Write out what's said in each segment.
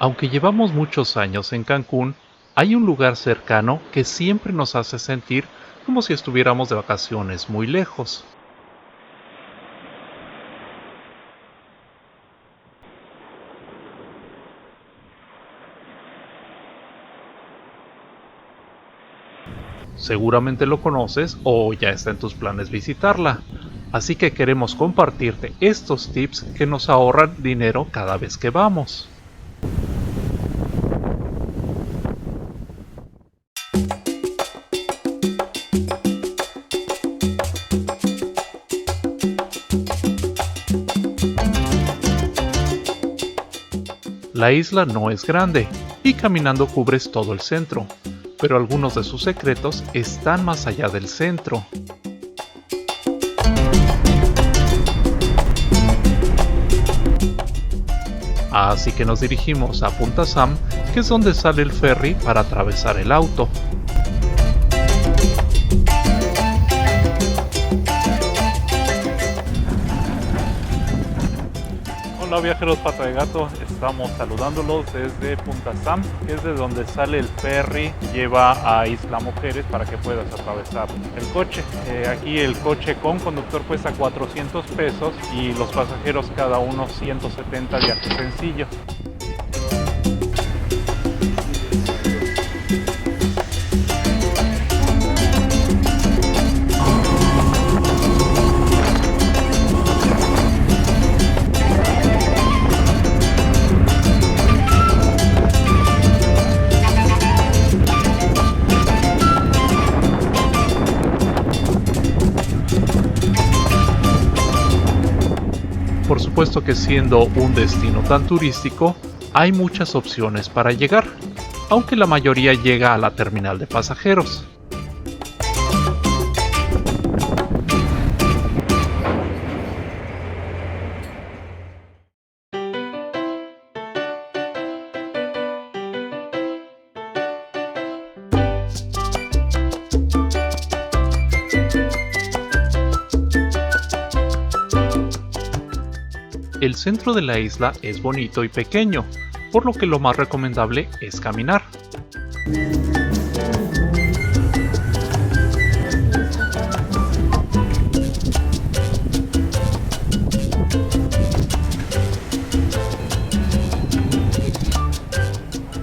Aunque llevamos muchos años en Cancún, hay un lugar cercano que siempre nos hace sentir como si estuviéramos de vacaciones muy lejos. Seguramente lo conoces o ya está en tus planes visitarla, así que queremos compartirte estos tips que nos ahorran dinero cada vez que vamos. La isla no es grande y caminando cubres todo el centro, pero algunos de sus secretos están más allá del centro. Así que nos dirigimos a Punta Sam, que es donde sale el ferry para atravesar el auto. Hola viajeros pata de gato, estamos saludándolos desde Punta Sam, que es de donde sale el ferry, lleva a Isla Mujeres para que puedas atravesar el coche. Aquí el coche con conductor cuesta 400 pesos y los pasajeros cada uno 170 viaje sencillo. Por supuesto que siendo un destino tan turístico, hay muchas opciones para llegar, aunque la mayoría llega a la terminal de pasajeros. El centro de la isla es bonito y pequeño, por lo que lo más recomendable es caminar.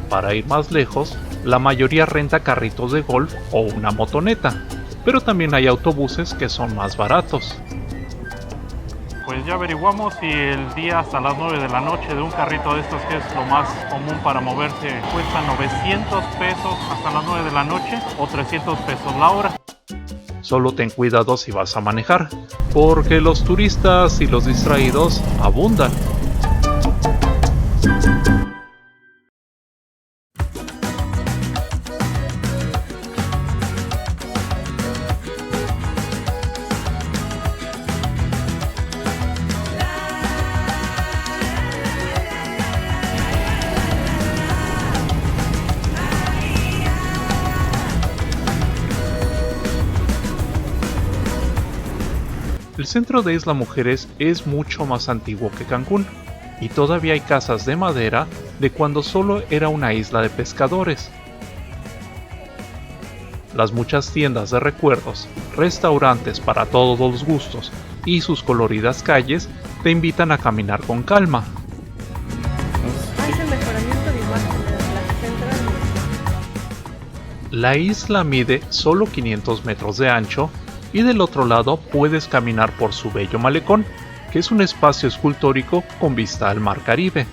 Para ir más lejos, la mayoría renta carritos de golf o una motoneta, pero también hay autobuses que son más baratos. Pues ya averiguamos si el día hasta las 9 de la noche de un carrito de estos, que es lo más común para moverse, cuesta 900 pesos hasta las 9 de la noche o 300 pesos la hora. Solo ten cuidado si vas a manejar, porque los turistas y los distraídos abundan. El centro de Isla Mujeres es mucho más antiguo que Cancún, y todavía hay casas de madera de cuando solo era una isla de pescadores. Las muchas tiendas de recuerdos, restaurantes para todos los gustos y sus coloridas calles te invitan a caminar con calma. La isla mide solo 500 metros de ancho y del otro lado puedes caminar por su bello malecón, que es un espacio escultórico con vista al mar Caribe.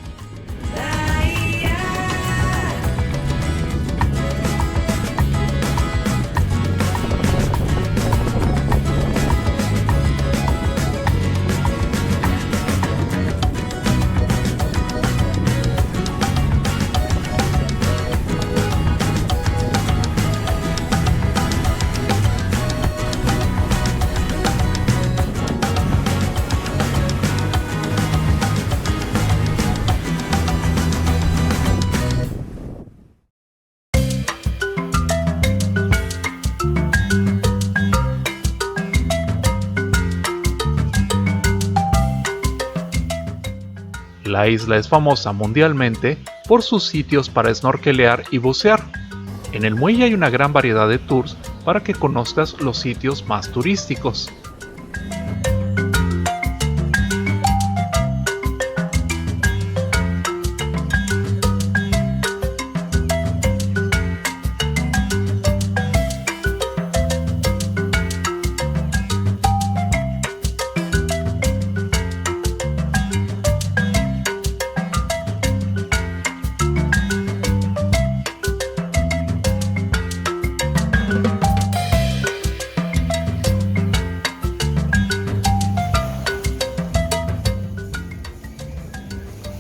La isla es famosa mundialmente por sus sitios para snorkelear y bucear. En el muelle hay una gran variedad de tours para que conozcas los sitios más turísticos.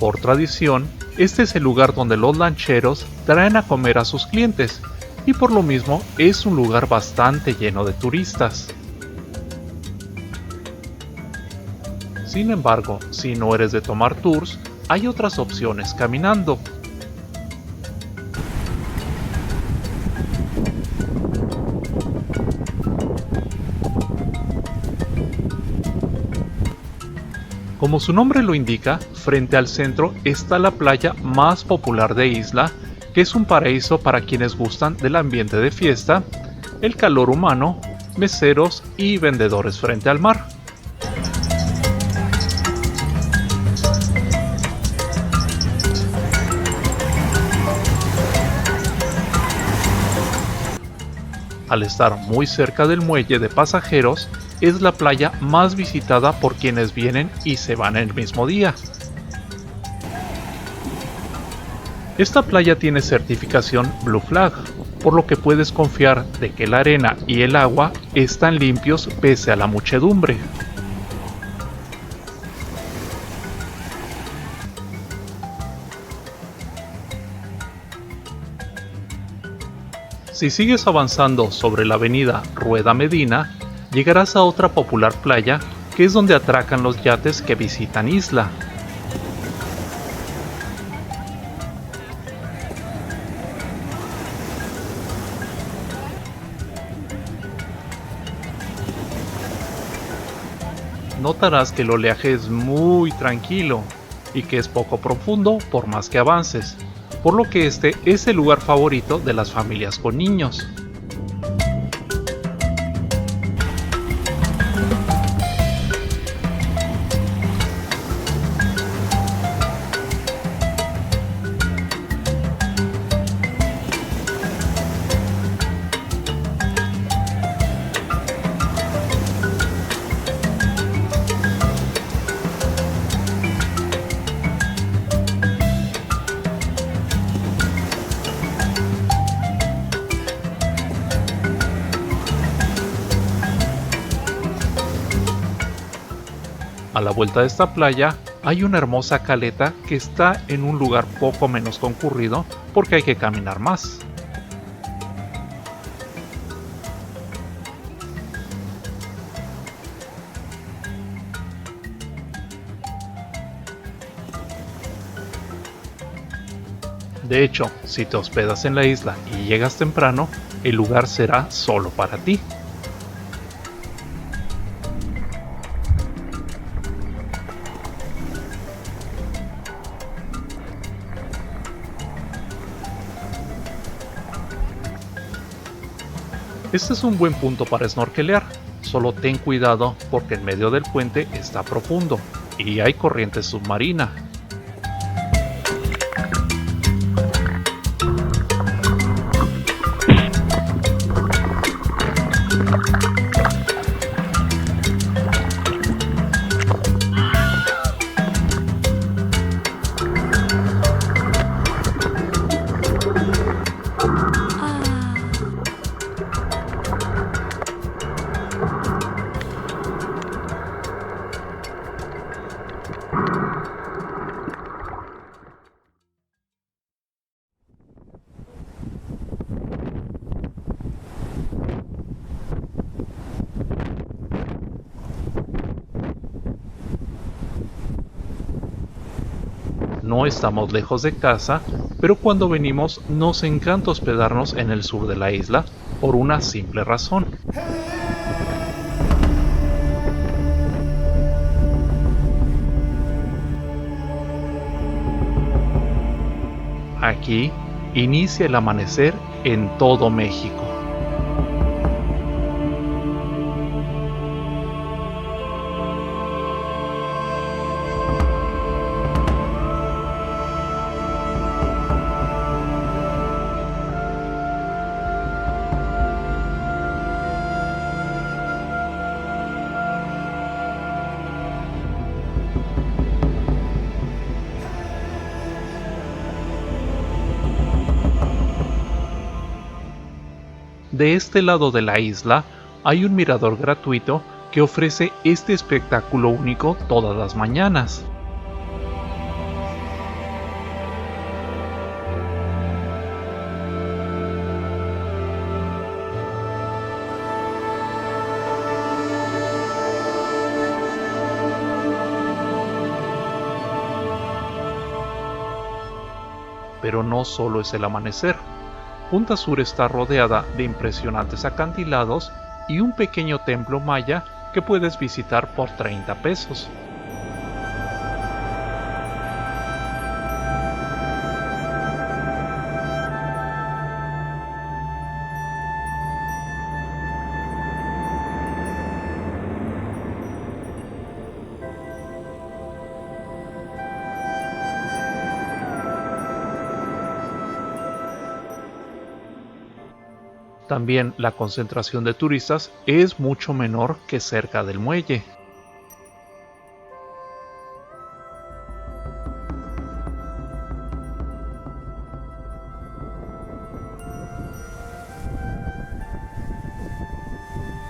Por tradición, este es el lugar donde los lancheros traen a comer a sus clientes, y por lo mismo es un lugar bastante lleno de turistas. Sin embargo, si no eres de tomar tours, hay otras opciones caminando. Como su nombre lo indica, frente al centro está la playa más popular de Isla, que es un paraíso para quienes gustan del ambiente de fiesta, el calor humano, meseros y vendedores frente al mar. Al estar muy cerca del muelle de pasajeros, es la playa más visitada por quienes vienen y se van el mismo día. Esta playa tiene certificación Blue Flag, por lo que puedes confiar de que la arena y el agua están limpios pese a la muchedumbre. Si sigues avanzando sobre la avenida Rueda Medina, llegarás a otra popular playa que es donde atracan los yates que visitan Isla. Notarás que el oleaje es muy tranquilo y que es poco profundo por más que avances, por lo que este es el lugar favorito de las familias con niños. A la vuelta de esta playa hay una hermosa caleta que está en un lugar poco menos concurrido porque hay que caminar más. De hecho, si te hospedas en la isla y llegas temprano, el lugar será solo para ti. Este es un buen punto para snorkelear, solo ten cuidado porque en medio del puente está profundo y hay corriente submarina. No estamos lejos de casa, pero cuando venimos nos encanta hospedarnos en el sur de la isla por una simple razón. Aquí inicia el amanecer en todo México. De este lado de la isla hay un mirador gratuito que ofrece este espectáculo único todas las mañanas. Pero no solo es el amanecer. Punta Sur está rodeada de impresionantes acantilados y un pequeño templo maya que puedes visitar por 30 pesos. También la concentración de turistas es mucho menor que cerca del muelle.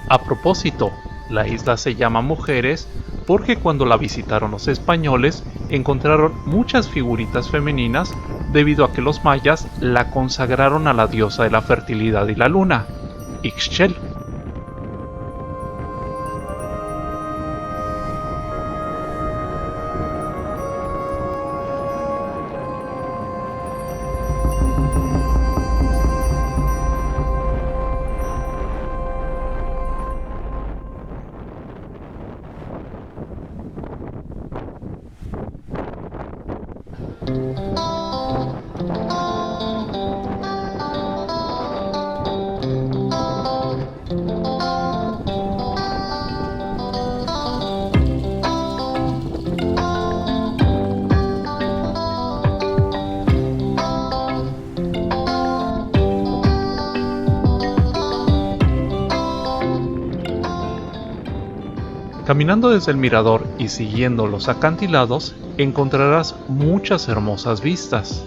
A propósito, la isla se llama Mujeres porque cuando la visitaron los españoles encontraron muchas figuritas femeninas debido a que los mayas la consagraron a la diosa de la fertilidad y la luna, Ixchel. Caminando desde el mirador y siguiendo los acantilados, encontrarás muchas hermosas vistas.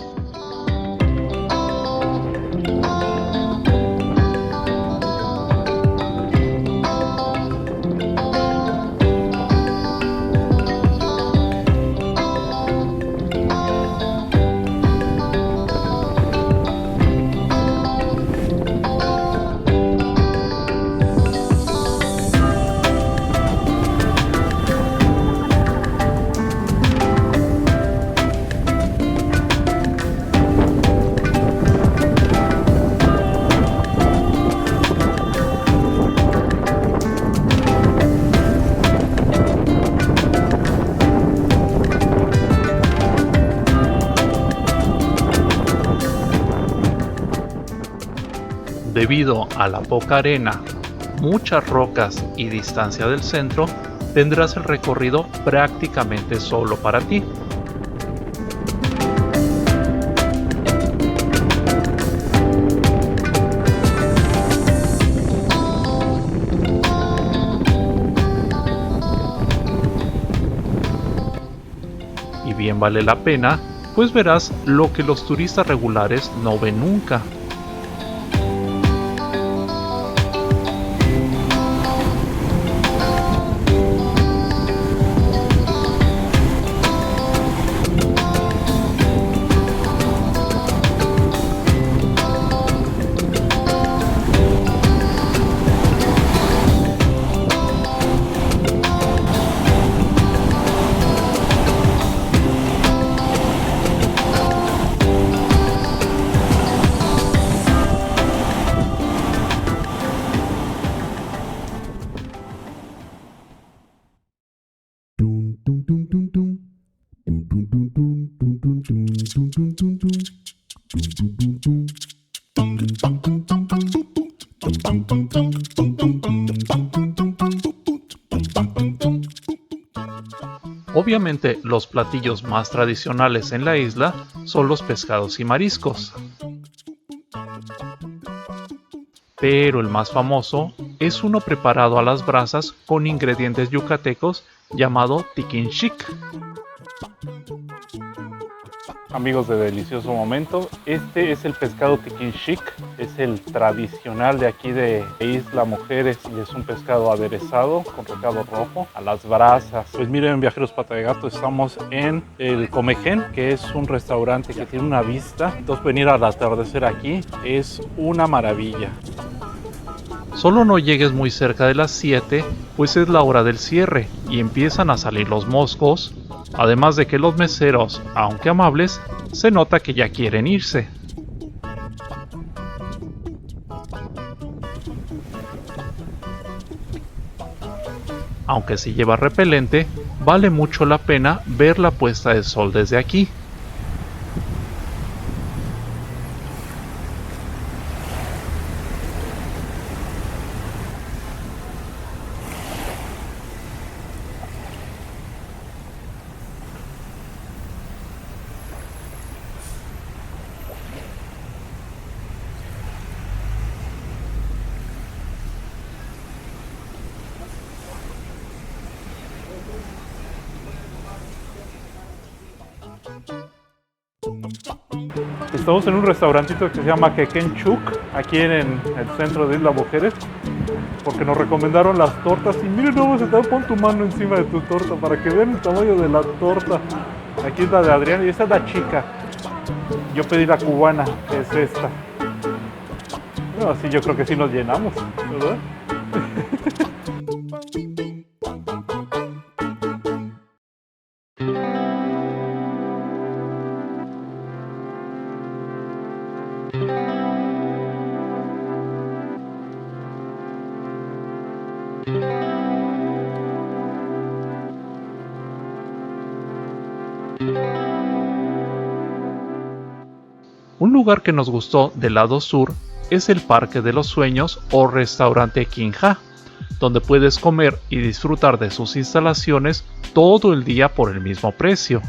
Debido a la poca arena, muchas rocas y distancia del centro, tendrás el recorrido prácticamente solo para ti. Y bien vale la pena, pues verás lo que los turistas regulares no ven nunca. Dun, dun, dun, dun, dun. Dun, dun, dun, dun, dun, dun, dun, dun, dun, dun, dun. Obviamente los platillos más tradicionales en la isla son los pescados y mariscos. Pero el más famoso es uno preparado a las brasas con ingredientes yucatecos llamado tiquinxic. Amigos de Delicioso Momento, este es el pescado tiquinxic, es el tradicional de aquí de Isla Mujeres y es un pescado aderezado con recado rojo a las brasas. Pues miren, viajeros Pata de Gato, estamos en el Comején, que es un restaurante que tiene una vista, entonces venir al atardecer aquí es una maravilla. Solo no llegues muy cerca de las 7, pues es la hora del cierre y empiezan a salir los moscos, además de que los meseros, aunque amables, se nota que ya quieren irse. Aunque si lleva repelente, vale mucho la pena ver la puesta de sol desde aquí. Estamos en un restaurantito que se llama Quequenchuc, aquí en el centro de Isla Mujeres, porque nos recomendaron las tortas. Y miren, no, pon tu mano encima de tu torta para que vean el tamaño de la torta. Aquí es la de Adrián y esta es la chica. Yo pedí la cubana, que es esta. Bueno, así yo creo que sí nos llenamos, ¿verdad? Un lugar que nos gustó del lado sur es el Parque de los Sueños o restaurante Quinja, donde puedes comer y disfrutar de sus instalaciones todo el día por el mismo precio.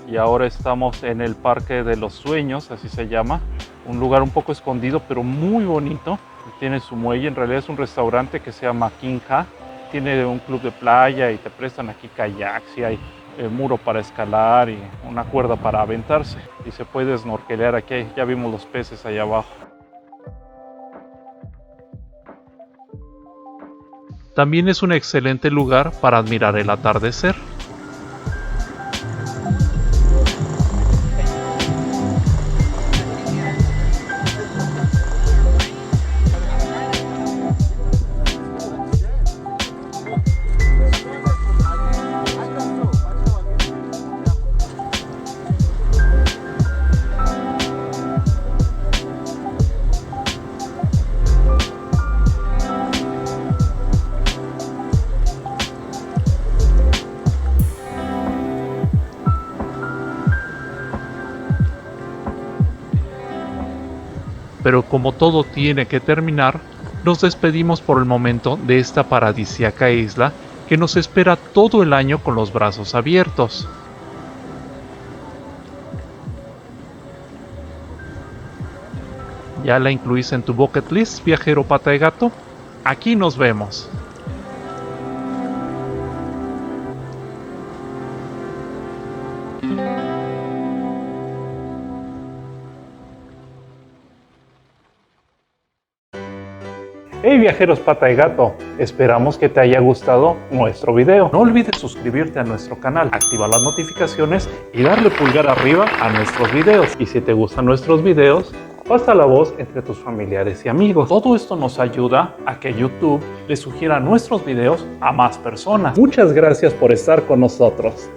Y ahora estamos en el Parque de los Sueños, así se llama. Un lugar un poco escondido, pero muy bonito. Tiene su muelle, en realidad es un restaurante que se llama Quinja. Tiene un club de playa y te prestan aquí kayaks y hay muro para escalar y una cuerda para aventarse. Y se puede snorkelear aquí, ya vimos los peces allá abajo. También es un excelente lugar para admirar el atardecer. Pero como todo tiene que terminar, nos despedimos por el momento de esta paradisíaca isla que nos espera todo el año con los brazos abiertos. ¿Ya la incluís en tu bucket list, viajero Pata de Gato? Aquí nos vemos. Hey viajeros Pata de Gato, esperamos que te haya gustado nuestro video. No olvides suscribirte a nuestro canal, activar las notificaciones y darle pulgar arriba a nuestros videos. Y si te gustan nuestros videos, pasa la voz entre tus familiares y amigos. Todo esto nos ayuda a que YouTube le sugiera nuestros videos a más personas. Muchas gracias por estar con nosotros.